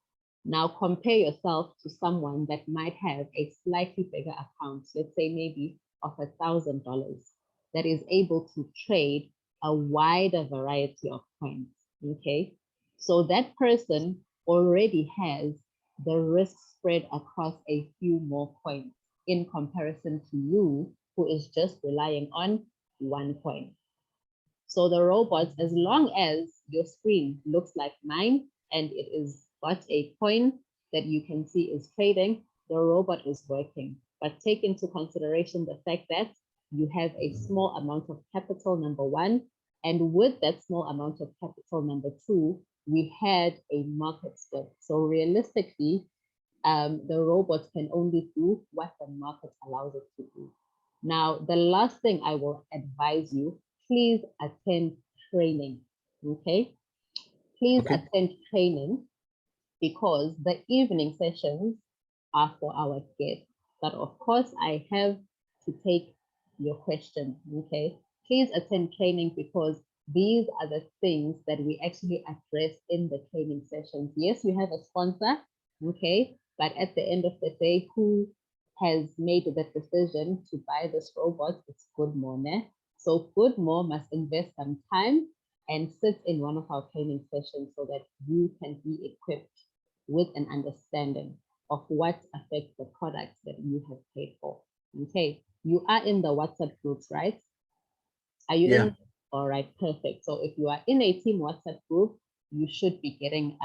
Now compare yourself to someone that might have a slightly bigger account, let's say maybe of $1,000, that is able to trade a wider variety of coins. Okay, so that person already has the risk spread across a few more coins in comparison to you, who is just relying on 1 coin. So the robots, as long as your screen looks like mine and it is got a coin that you can see is trading, the robot is working. But take into consideration the fact that you have a small amount of capital, number 1, and with that small amount of capital, number 2, we had a market split. So realistically, the robot can only do what the market allows it to do. Now, the last thing I will advise you, please attend training, okay? Please attend training, because the evening sessions are for our guests. But of course, I have to take your question, okay? Please attend training, because these are the things that we actually address in the training sessions. Yes, we have a sponsor, okay? But at the end of the day, who has made the decision to buy this robot? It's Goodmore. So Goodmore must invest some time and sit in one of our training sessions so that you can be equipped with an understanding of what affects the products that you have paid for. Okay, you are in the WhatsApp groups, right? Are you in? All right, perfect. So if you are in a team WhatsApp group, you should be getting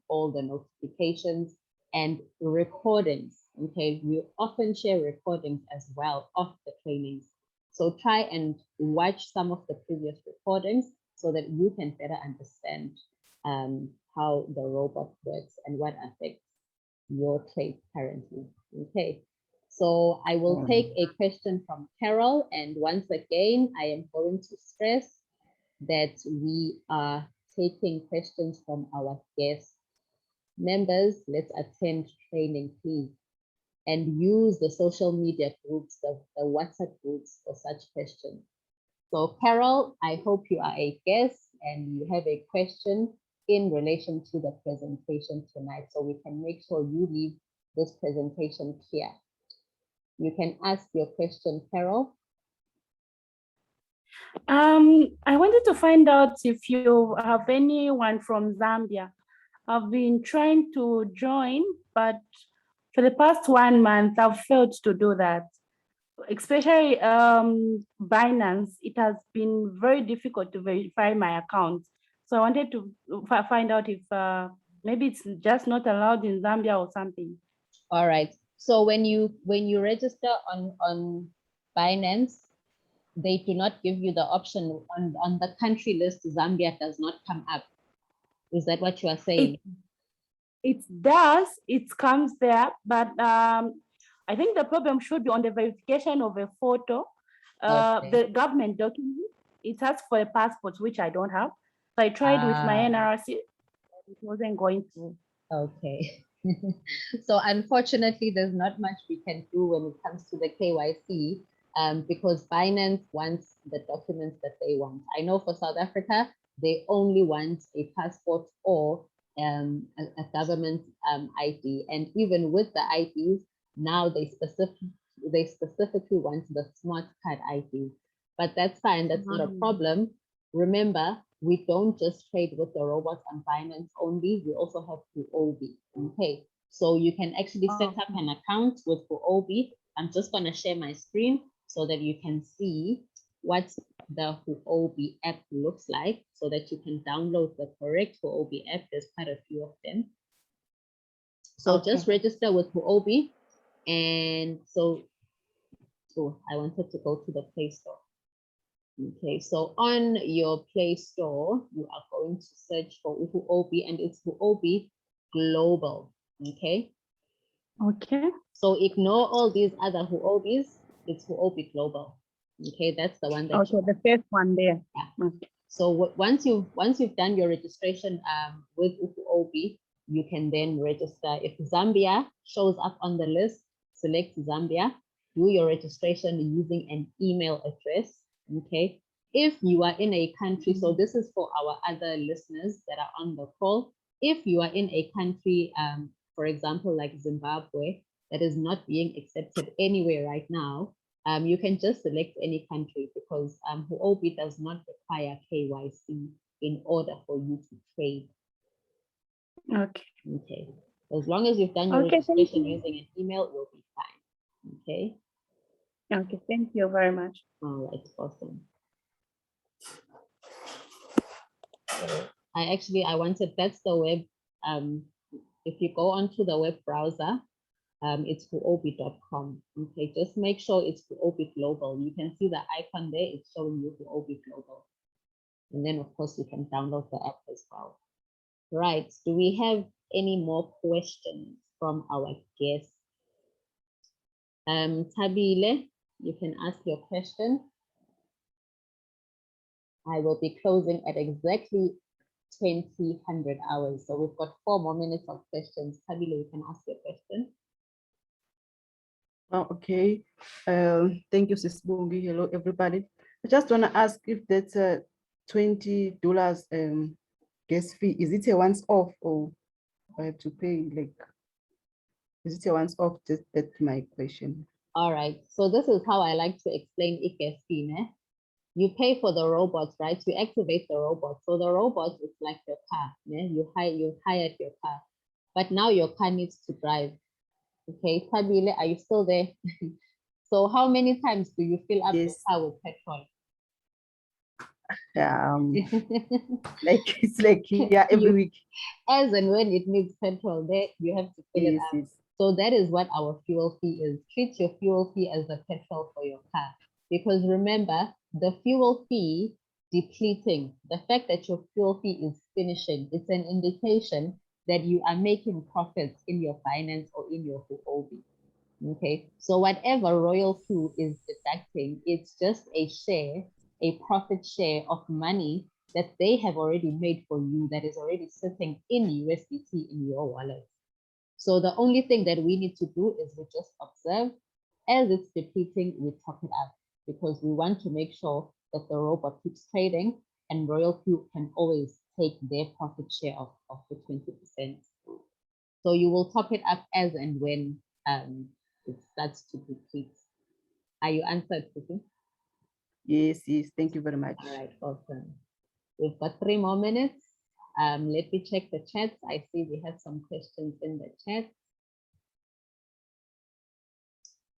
all the notifications and recordings. Okay, we often share recordings as well of the trainings. So try and watch some of the previous recordings so that you can better understand how the robot works and what affects your trade currently. Okay, so I will take a question from Carol, and once again, I am going to stress that we are taking questions from our guests. Members, let's attend training, please, and use the social media groups, the WhatsApp groups for such questions. So Carol, I hope you are a guest and you have a question in relation to the presentation tonight, so we can make sure you leave this presentation clear. You can ask your question, Carol. I wanted to find out if you have anyone from Zambia. I've been trying to join, but for the past 1 month, I've failed to do that. Especially Binance, it has been very difficult to verify my account. So I wanted to find out if maybe it's just not allowed in Zambia or something. All right. So when you register on Binance, they do not give you the option on the country list. Zambia does not come up. Is that what you are saying? It does. It comes there, but I think the problem should be on the verification of a photo. Okay. The government document, it asks for a passport, which I don't have. So I tried with my NRC, it wasn't going through. Okay. So unfortunately, there's not much we can do when it comes to the KYC, because Binance wants the documents that they want. I know for South Africa, they only want a passport or a government ID. And even with the IDs, now they specifically want the smart card ID. But that's fine, that's not a problem. Remember, we don't just trade with the robots on Binance only, we also have Huobi. Okay, so you can actually set up an account with Huobi. I'm just going to share my screen so that you can see what the Huobi app looks like, so that you can download the correct Huobi app. There's quite a few of them. So just register with Huobi. And so I wanted to go to the Play Store. Okay, so on your Play Store, you are going to search for Huobi, and it's Huobi Global. Okay. Okay. So ignore all these other Huobis. It's Huobi Global. Okay, that's the one that. Okay, the first one there. Yeah. Okay. So once you've done your registration with Huobi, you can then register. If Zambia shows up on the list, select Zambia. Do your registration using an email address. Okay. If you are in a country, so this is for our other listeners that are on the call. If you are in a country, for example, like Zimbabwe, that is not being accepted anywhere right now, you can just select any country, because Huobi does not require KYC in order for you to trade. Okay. Okay. As long as you've done your registration using an email, you'll be fine. Okay. Okay, thank you very much. All right, awesome. I wanted, that's the web. If you go onto the web browser, it's huobi.com. Okay, just make sure it's Huobi Global. You can see the icon there, it's showing you Huobi Global. And then of course you can download the app as well. Right, do we have any more questions from our guests? Tabile, you can ask your question. I will be closing at exactly 2000 hours. So we've got 4 more minutes of questions. Tabile, you can ask your question. Oh, okay. Thank you, Sis Bungi. Hello, everybody. I just want to ask if that's a $20 gas fee. Is it a once off or I have to pay, like, is it a once off? That's my question. All right. So this is how I like to explain IKSP. You pay for the robots, right? You activate the robot. So the robot is like your car. You hired your car, but now your car needs to drive. Okay, Tabile, are you still there? So how many times do you fill up your Yes. car with petrol? Like it's like, yeah, every week. As and when it needs petrol, there you have to fill it Yes, up. yes. So that is what our fuel fee is. Treat your fuel fee as the petrol for your car. Because remember, the fuel fee depleting, the fact that your fuel fee is finishing, it's an indication that you are making profits in your finance or in your Huobi. Okay, so whatever royalty is deducting, it's just a share, a profit share of money that they have already made for you that is already sitting in USDT in your wallet. So the only thing that we need to do is we just observe as it's depleting, we top it up because we want to make sure that the robot keeps trading and royalty can always take their profit share of the 20%. So you will top it up as and when it starts to deplete. Are you answered, Suki? Yes, yes. Thank you very much. All right, awesome. We've got 3 more minutes. Let me check the chats. I see we have some questions in the chat.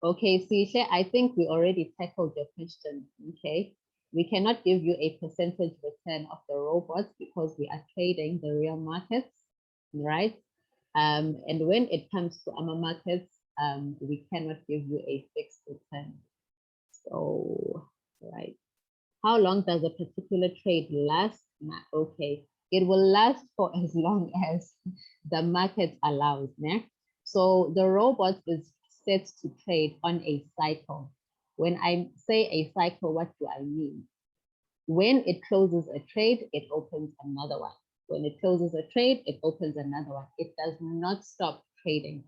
Okay, Sisha, I think we already tackled your question. Okay, we cannot give you a percentage return of the robots because we are trading the real markets, right? And when it comes to our markets, we cannot give you a fixed return. So, right. How long does a particular trade last? Okay, it will last for as long as the market allows. So the robot is set to trade on a cycle. When I say a cycle, what do I mean? When it closes a trade, it opens another one. When it closes a trade, it opens another one. It does not stop trading.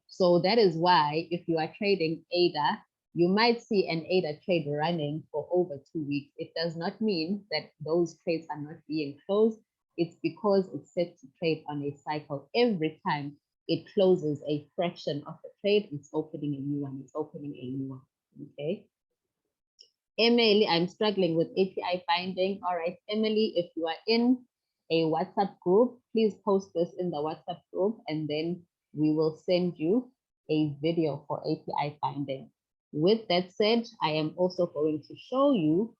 So that is why if you are trading ADA, you might see an ADA trade running for over 2 weeks. It does not mean that those trades are not being closed. It's because it's set to trade on a cycle. Every time it closes a fraction of the trade, it's opening a new one, it's opening a new one, okay? Emily, I'm struggling with API binding. All right, Emily, if you are in a WhatsApp group, please post this in the WhatsApp group and then we will send you a video for API binding. With that said, I am also going to show you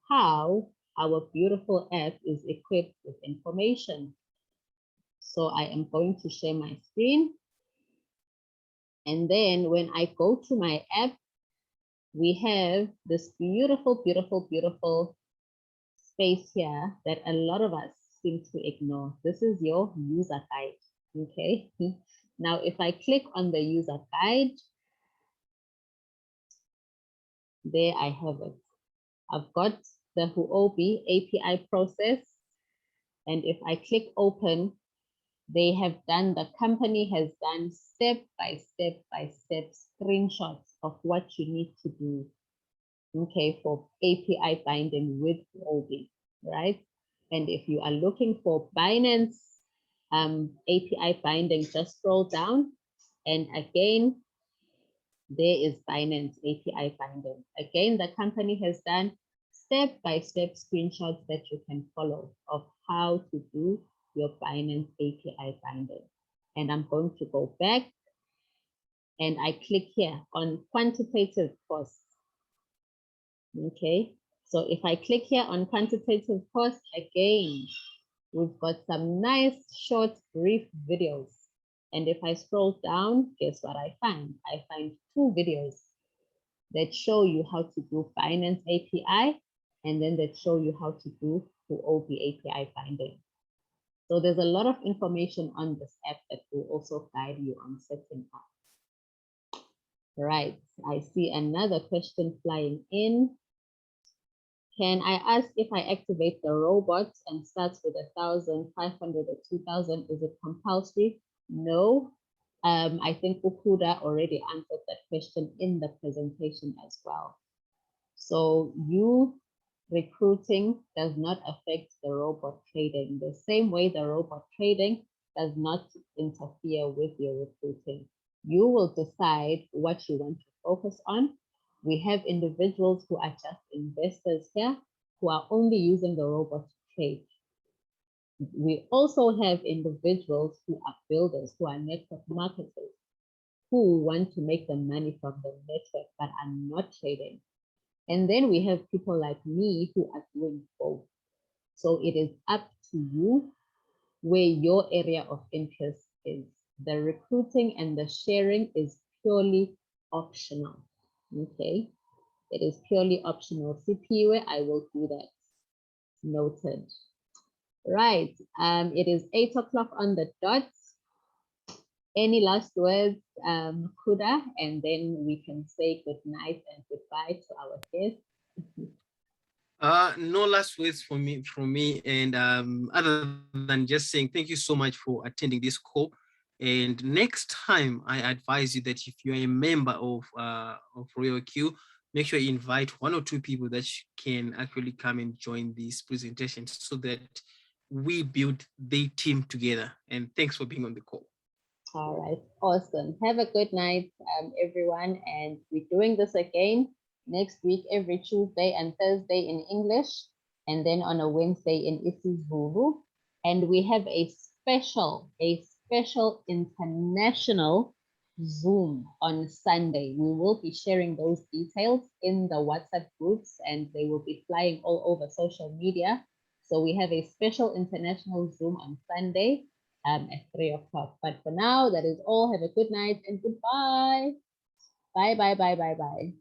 how our beautiful app is equipped with information. So I am going to share my screen. And then when I go to my app, we have this beautiful, beautiful, beautiful space here that a lot of us seem to ignore. This is your user guide, okay? Now, if I click on the user guide, there I have it. I've got the Huobi API process. And if I click open, they have done, the company has done step by step by step screenshots of what you need to do, okay, for API binding with Huobi, right? And if you are looking for Binance API binding, just scroll down. And again, there is Binance API binding. Again, the company has done step-by-step screenshots that you can follow of how to do your Binance API binding. And I'm going to go back and I click here on quantitative costs. Okay, so if I click here on quantitative costs, again, We've got some nice, short, brief videos. And if I scroll down, guess what I find? I find 2 videos that show you how to do Finance API, and then that show you how to do OB API finding. So there's a lot of information on this app that will also guide you on setting up. Right, I see another question flying in. Can I ask if I activate the robot and starts with 1,500 or 2,000, is it compulsory? No. I think Ukuda already answered that question in the presentation as well. So you recruiting does not affect the robot trading. The same way the robot trading does not interfere with your recruiting. You will decide what you want to focus on. We have individuals who are just investors here who are only using the robot to trade. We also have individuals who are builders, who are network marketers, who want to make the money from the network but are not trading. And then we have people like me who are doing both. So it is up to you where your area of interest is. The recruiting and the sharing is purely optional. Okay, it is purely optional. CPU, I will do that. Noted. Right, it is 8 o'clock on the dot. Any last words, Kuda, and then we can say good night and goodbye to our guests. No last words from me, and other than just saying thank you so much for attending this call. And next time, I advise you that if you are a member of Royal Q, make sure you invite 1 or 2 people that can actually come and join this presentation so that we build the team together. And thanks for being on the call. All right, awesome. Have a good night, everyone. And we're doing this again next week, every Tuesday and Thursday in English, and then on a Wednesday in isiZulu. And we have a special international Zoom on Sunday. We will be sharing those details in the WhatsApp groups, and they will be flying all over social media. So we have a special international Zoom on Sunday at 3 o'clock. But for now, that is all. Have a good night and goodbye. Bye, bye, bye, bye, bye.